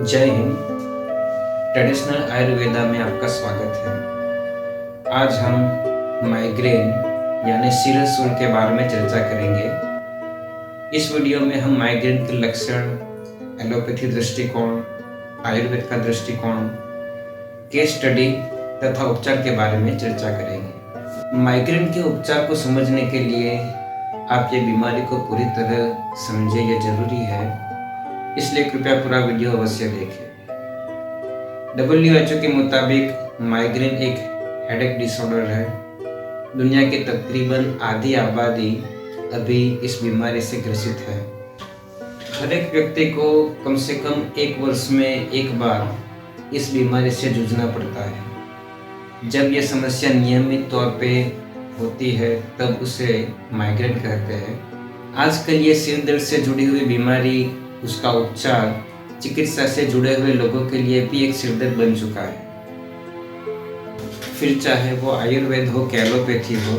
जय हिंद। ट्रेडिशनल आयुर्वेदा में आपका स्वागत है। आज हम माइग्रेन यानी सिर सूल के बारे में चर्चा करेंगे। इस वीडियो में हम माइग्रेन के लक्षण, एलोपैथी दृष्टिकोण, आयुर्वेद का दृष्टिकोण, केस स्टडी तथा उपचार के बारे में चर्चा करेंगे। माइग्रेन के उपचार को समझने के लिए आप ये बीमारी को पूरी तरह समझें, यह जरूरी है, इसलिए कृपया पूरा वीडियो अवश्य देखें। WHO के मुताबिक माइग्रेन एक हेडेक डिसऑर्डर है। दुनिया की तकरीबन आधी आबादी अभी इस बीमारी से ग्रसित है। हर एक व्यक्ति को कम से कम एक वर्ष में एक बार इस बीमारी से जूझना पड़ता है। जब यह समस्या नियमित तौर पे होती है तब उसे माइग्रेन कहते हैं। आजकल ये सिर दर्द से जुड़ी हुई बीमारी, उसका उपचार चिकित्सा से जुड़े हुए लोगों के लिए भी एक सिरदर्द बन चुका है। फिर चाहे वो आयुर्वेद हो, एलोपैथी हो,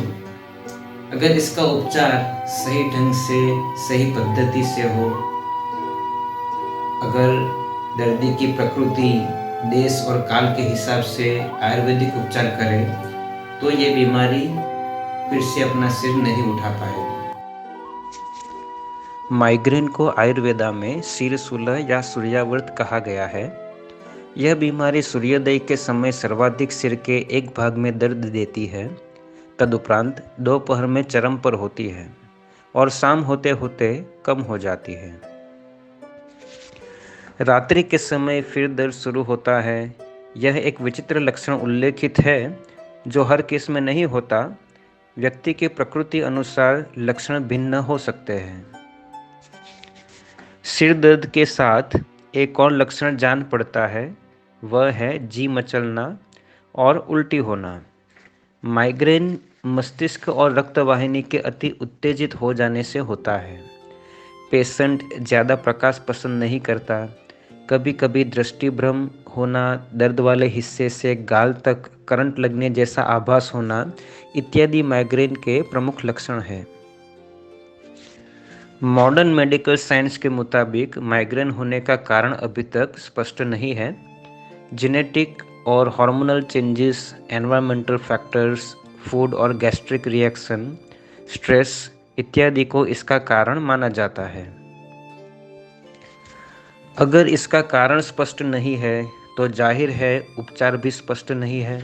अगर इसका उपचार सही ढंग से, सही पद्धति से हो, अगर दर्दी की प्रकृति, देश और काल के हिसाब से आयुर्वेदिक उपचार करें तो ये बीमारी फिर से अपना सिर नहीं उठा पाएगी। माइग्रेन को आयुर्वेदा में सिरशूल या सूर्यावर्त कहा गया है। यह बीमारी सूर्योदय के समय सर्वाधिक सिर के एक भाग में दर्द देती है। तदुपरांत दोपहर में चरम पर होती है और शाम होते होते कम हो जाती है। रात्रि के समय फिर दर्द शुरू होता है। यह एक विचित्र लक्षण उल्लेखित है जो हर केस में नहीं होता। व्यक्ति की प्रकृति अनुसार लक्षण भिन्न हो सकते हैं। सिर दर्द के साथ एक और लक्षण जान पड़ता है, वह है जी मचलना और उल्टी होना। माइग्रेन मस्तिष्क और रक्तवाहिनी के अति उत्तेजित हो जाने से होता है। पेशेंट ज़्यादा प्रकाश पसंद नहीं करता। कभी कभी दृष्टिभ्रम होना, दर्द वाले हिस्से से गाल तक करंट लगने जैसा आभास होना इत्यादि माइग्रेन के प्रमुख लक्षण हैं। मॉडर्न मेडिकल साइंस के मुताबिक माइग्रेन होने का कारण अभी तक स्पष्ट नहीं है। जेनेटिक और hormonal changes, environmental factors, food और गैस्ट्रिक रिएक्शन, स्ट्रेस इत्यादि को इसका कारण माना जाता है। अगर इसका कारण स्पष्ट नहीं है तो जाहिर है उपचार भी स्पष्ट नहीं है।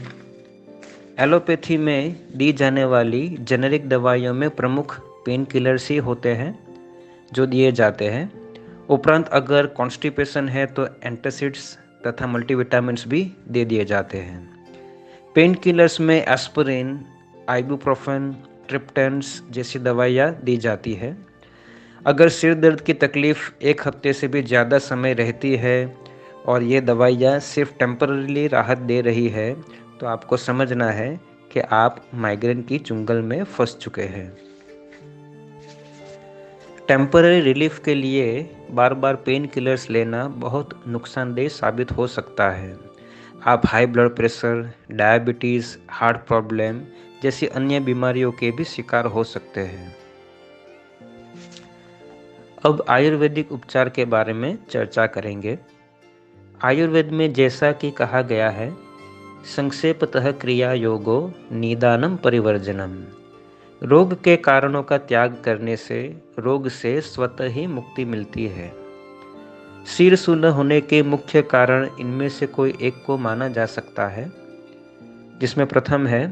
एलोपैथी में दी जाने वाली जेनेरिक दवाइयों में प्रमुख पेन किलर्स ही होते हैं जो दिए जाते हैं। उपरांत अगर कॉन्स्टिपेशन है तो एंटासिड्स तथा मल्टीविटामिन्स भी दे दिए जाते हैं। पेन किलर्स में एस्पिरिन, आइबुप्रोफेन, ट्रिप्टेंस जैसी दवाइयाँ दी जाती है। अगर सिर दर्द की तकलीफ़ एक हफ्ते से भी ज़्यादा समय रहती है और ये दवाइयाँ सिर्फ टेम्पररीली राहत दे रही है तो आपको समझना है कि आप माइग्रेन की चुंगल में फंस चुके हैं। टेम्पररी रिलीफ के लिए बार बार पेन किलर्स लेना बहुत नुकसानदेह साबित हो सकता है। आप high blood pressure, diabetes, heart problem जैसी अन्य बीमारियों के भी शिकार हो सकते हैं। अब आयुर्वेदिक उपचार के बारे में चर्चा करेंगे। आयुर्वेद में जैसा कि कहा गया है, संक्षेपतः क्रिया योगो निदानम परिवर्जनम। रोग के कारणों का त्याग करने से रोग से स्वतः ही मुक्ति मिलती है। सिर शूल होने के मुख्य कारण इनमें से कोई एक को माना जा सकता है, जिसमें प्रथम है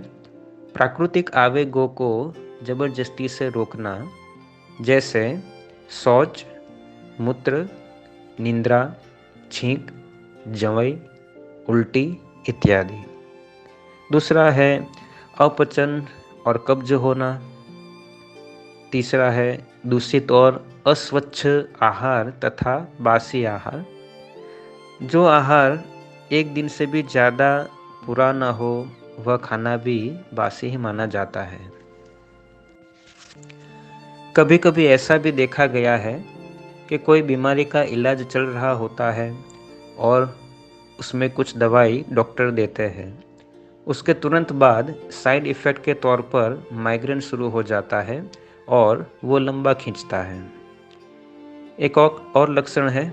प्राकृतिक आवेगों को जबरदस्ती से रोकना, जैसे शौच, मूत्र, निंद्रा, छींक, जवई, उल्टी इत्यादि। दूसरा है अपचन और कब्ज होना। तीसरा है दूषित और अस्वच्छ आहार तथा बासी आहार। जो आहार एक दिन से भी ज़्यादा पुराना हो वह खाना भी बासी ही माना जाता है। कभी कभी ऐसा भी देखा गया है कि कोई बीमारी का इलाज चल रहा होता है और उसमें कुछ दवाई डॉक्टर देते हैं, उसके तुरंत बाद साइड इफ़ेक्ट के तौर पर माइग्रेन शुरू हो जाता है और वो लंबा खींचता है। एक और लक्षण है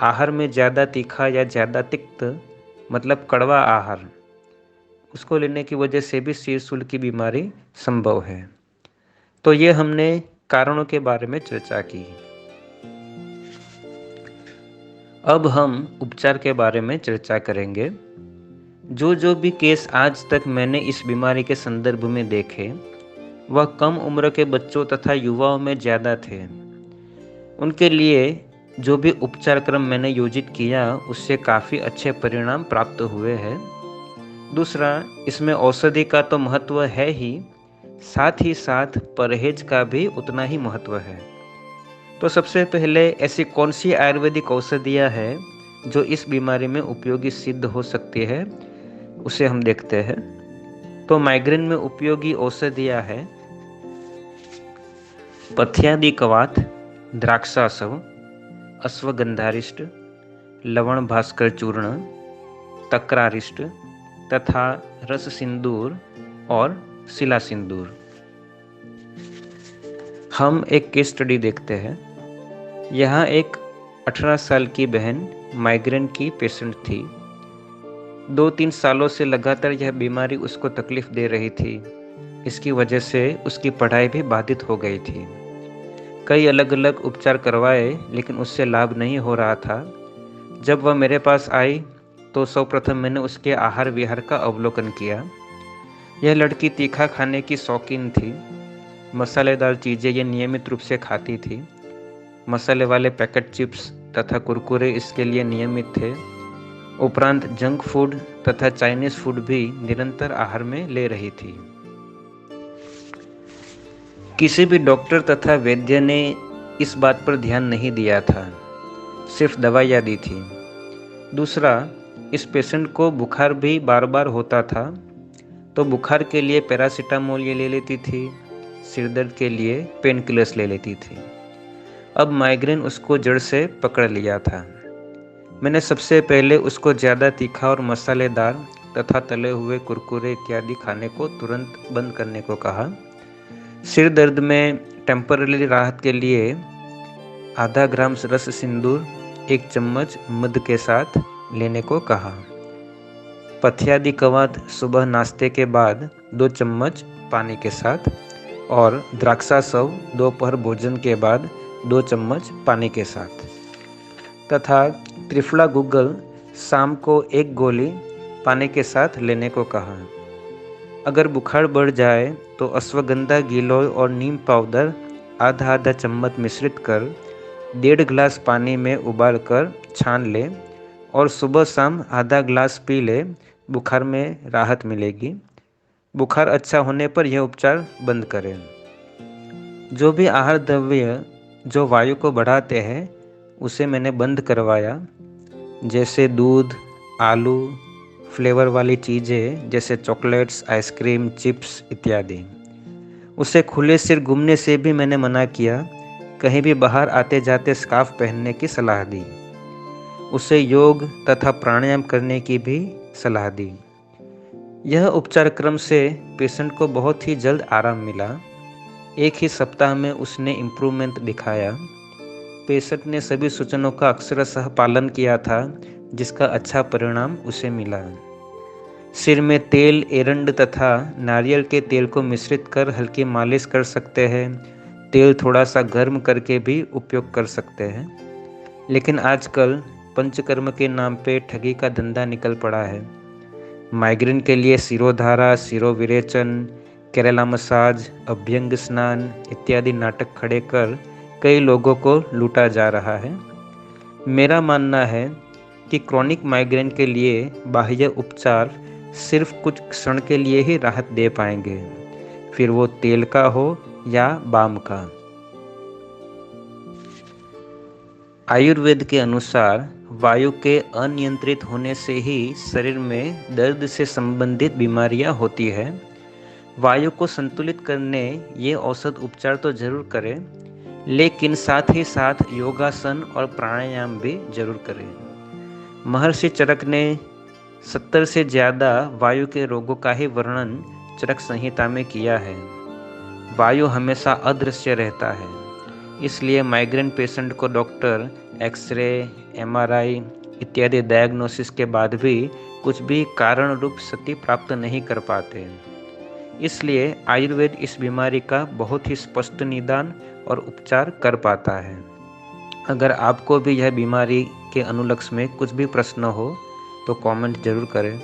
आहार में ज़्यादा तीखा या ज़्यादा तिक्त मतलब कड़वा आहार, उसको लेने की वजह से भी शीर्षूल की बीमारी संभव है। तो ये हमने कारणों के बारे में चर्चा की। अब हम उपचार के बारे में चर्चा करेंगे। जो भी केस आज तक मैंने इस बीमारी के संदर्भ में देखे, वह कम उम्र के बच्चों तथा युवाओं में ज़्यादा थे। उनके लिए जो भी उपचार क्रम मैंने योजित किया, उससे काफ़ी अच्छे परिणाम प्राप्त हुए हैं। दूसरा, इसमें औषधि का तो महत्व है ही, साथ ही साथ परहेज का भी उतना ही महत्व है। तो सबसे पहले ऐसी कौन सी आयुर्वेदिक औषधियाँ हैं जो इस बीमारी में उपयोगी सिद्ध हो सकती है, उसे हम देखते हैं। तो माइग्रेन में उपयोगी औषधियाँ हैं पथ्यादि कवाथ, द्राक्षासव, अश्वगंधारिष्ट, लवण भास्कर चूर्ण, तक्रारिष्ट तथा रस सिंदूर और शिला सिंदूर। हम एक केस स्टडी देखते हैं। यहाँ एक 18 साल की बहन माइग्रेन की पेशेंट थी। 2-3 सालों से लगातार यह बीमारी उसको तकलीफ दे रही थी। इसकी वजह से उसकी पढ़ाई भी बाधित हो गई थी। कई अलग अलग उपचार करवाए, लेकिन उससे लाभ नहीं हो रहा था। जब वह मेरे पास आई तो सर्वप्रथम मैंने उसके आहार विहार का अवलोकन किया। यह लड़की तीखा खाने की शौकीन थी। मसालेदार चीज़ें ये नियमित रूप से खाती थी। मसाले वाले पैकेट चिप्स तथा कुरकुरे इसके लिए नियमित थे। उपरांत जंक फूड तथा चाइनीज फूड भी निरंतर आहार में ले रही थी। किसी भी डॉक्टर तथा वैद्य ने इस बात पर ध्यान नहीं दिया था, सिर्फ दवाइयाँ दी थी। दूसरा, इस पेशेंट को बुखार भी बार बार होता था, तो बुखार के लिए पैरासीटामोल ये ले लेती थी, सिरदर्द के लिए पेन किलर्स ले लेती थी। अब माइग्रेन उसको जड़ से पकड़ लिया था। मैंने सबसे पहले उसको ज़्यादा तीखा और मसालेदार तथा तले हुए कुरकुरे इत्यादि खाने को तुरंत बंद करने को कहा। सिर दर्द में टेम्पररी राहत के लिए आधा ग्राम रस सिंदूर 1 चम्मच मध के साथ लेने को कहा। पथ्यादि कवाथ सुबह नाश्ते के बाद 2 चम्मच पानी के साथ, और द्राक्षासव दोपहर भोजन के बाद 2 चम्मच पानी के साथ, तथा त्रिफला गुग्गल शाम को 1 गोली पानी के साथ लेने को कहा। अगर बुखार बढ़ जाए तो अश्वगंधा गिलोय और नीम पाउडर आधा चम्मच मिश्रित कर 1.5 गिलास पानी में उबाल कर छान ले और सुबह शाम आधा गिलास पी ले, बुखार में राहत मिलेगी। बुखार अच्छा होने पर यह उपचार बंद करें। जो भी आहार द्रव्य जो वायु को बढ़ाते हैं, उसे मैंने बंद करवाया, जैसे दूध, आलू, फ्लेवर वाली चीज़ें जैसे चॉकलेट्स, आइसक्रीम, चिप्स इत्यादि। उसे खुले सिर घूमने से भी मैंने मना किया। कहीं भी बाहर आते जाते स्कार्फ पहनने की सलाह दी। उसे योग तथा प्राणायाम करने की भी सलाह दी। यह उपचार क्रम से पेशेंट को बहुत ही जल्द आराम मिला। 1 ही सप्ताह में उसने इम्प्रूवमेंट दिखाया। पेशेंट ने सभी सूचनों का अक्षरशः पालन किया था, जिसका अच्छा परिणाम उसे मिला। सिर में तेल, एरंड तथा नारियल के तेल को मिश्रित कर हल्की मालिश कर सकते हैं। तेल थोड़ा सा गर्म करके भी उपयोग कर सकते हैं। लेकिन आजकल पंचकर्म के नाम पे ठगी का धंधा निकल पड़ा है। माइग्रेन के लिए शिरोधारा, शिरोविरेचन, केरला मसाज, अभ्यंग स्नान इत्यादि नाटक खड़े कर कई लोगों को लूटा जा रहा है। मेरा मानना है कि क्रॉनिक माइग्रेन के लिए बाह्य उपचार सिर्फ कुछ क्षण के लिए ही राहत दे पाएंगे, फिर वो तेल का हो या बाम का। आयुर्वेद के अनुसार वायु के अनियंत्रित होने से ही शरीर में दर्द से संबंधित बीमारियां होती है। वायु को संतुलित करने ये औषध उपचार तो जरूर करें, लेकिन साथ ही साथ योगासन और प्राणायाम भी जरूर करें। महर्षि चरक ने 70 से ज़्यादा वायु के रोगों का ही वर्णन चरक संहिता में किया है। वायु हमेशा अदृश्य रहता है, इसलिए माइग्रेन पेशेंट को डॉक्टर एक्सरे, एमआरआई इत्यादि डायग्नोसिस के बाद भी कुछ भी कारण रूप क्षति प्राप्त नहीं कर पाते। इसलिए आयुर्वेद इस बीमारी का बहुत ही स्पष्ट निदान और उपचार कर पाता है। अगर आपको भी यह बीमारी के अनुलक्ष्य में कुछ भी प्रश्न हो तो कमेंट जरूर करें।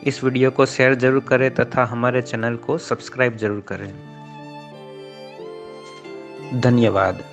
इस वीडियो को शेयर जरूर करें तथा हमारे चैनल को सब्सक्राइब जरूर करें। धन्यवाद।